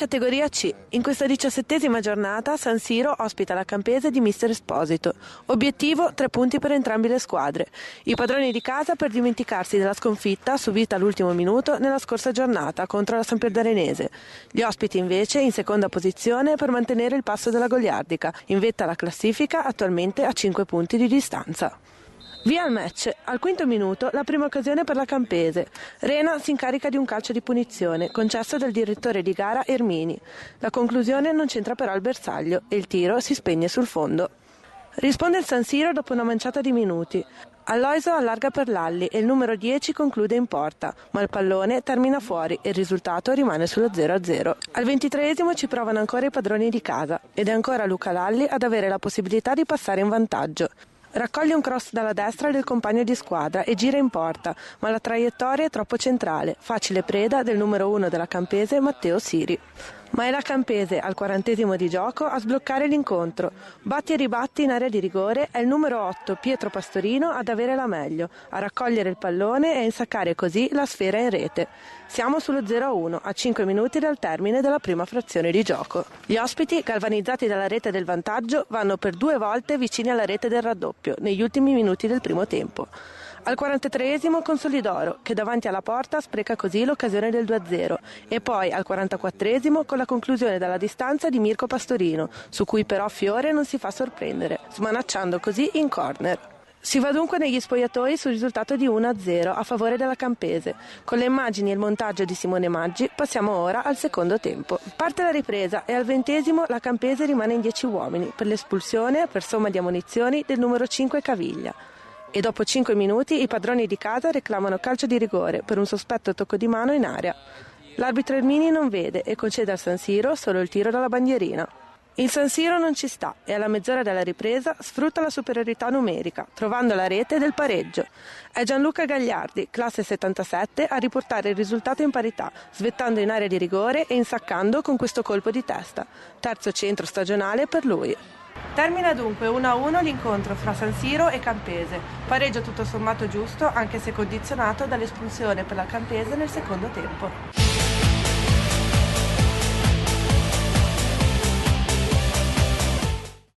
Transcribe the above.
categoria C. In questa 17ª giornata San Siro ospita la Campese di mister Esposito. Obiettivo 3 punti per entrambe le squadre. I padroni di casa per dimenticarsi della sconfitta subita all'ultimo minuto nella scorsa giornata contro la Sampierdarenese. Gli ospiti invece in seconda posizione per mantenere il passo della Goliardica, in vetta alla classifica attualmente a 5 punti di distanza. Via al match. Al quinto minuto la prima occasione per la Campese. Rena si incarica di un calcio di punizione concesso dal direttore di gara Ermini. La conclusione non c'entra però il bersaglio e il tiro si spegne sul fondo. Risponde il San Siro dopo una manciata di minuti. Aloisio allarga per Lalli e il numero 10 conclude in porta, ma il pallone termina fuori e il risultato rimane sullo 0-0. Al 23esimo ci provano ancora i padroni di casa ed è ancora Luca Lalli ad avere la possibilità di passare in vantaggio. Raccoglie un cross dalla destra del compagno di squadra e gira in porta, ma la traiettoria è troppo centrale, facile preda del numero 1 della Campese, Matteo Siri. Ma è la Campese, al 40esimo di gioco, a sbloccare l'incontro. Batti e ribatti in area di rigore è il numero 8, Pietro Pastorino, ad avere la meglio, a raccogliere il pallone e a insaccare così la sfera in rete. Siamo sullo 0-1, a 5 minuti dal termine della prima frazione di gioco. Gli ospiti, galvanizzati dalla rete del vantaggio, vanno per 2 volte vicini alla rete del raddoppio, negli ultimi minuti del primo tempo. Al 43esimo Consolidoro, che davanti alla porta spreca così l'occasione del 2-0 e poi al 44esimo con la conclusione dalla distanza di Mirko Pastorino, su cui però Fiore non si fa sorprendere, smanacciando così in corner. Si va dunque negli spogliatoi sul risultato di 1-0 a favore della Campese. Con le immagini e il montaggio di Simone Maggi passiamo ora al secondo tempo. Parte la ripresa e al 20esimo la Campese rimane in 10 uomini per l'espulsione per somma di ammonizioni del numero 5 Caviglia. E dopo 5 minuti i padroni di casa reclamano calcio di rigore per un sospetto tocco di mano in area. L'arbitro Ermini non vede e concede al San Siro solo il tiro dalla bandierina. Il San Siro non ci sta e alla mezz'ora della ripresa sfrutta la superiorità numerica, trovando la rete del pareggio. È Gianluca Gagliardi, classe 77, a riportare il risultato in parità, svettando in area di rigore e insaccando con questo colpo di testa. Terzo centro stagionale per lui. Termina dunque 1-1 l'incontro fra San Siro e Campese, pareggio tutto sommato giusto anche se condizionato dall'espulsione per la Campese nel secondo tempo.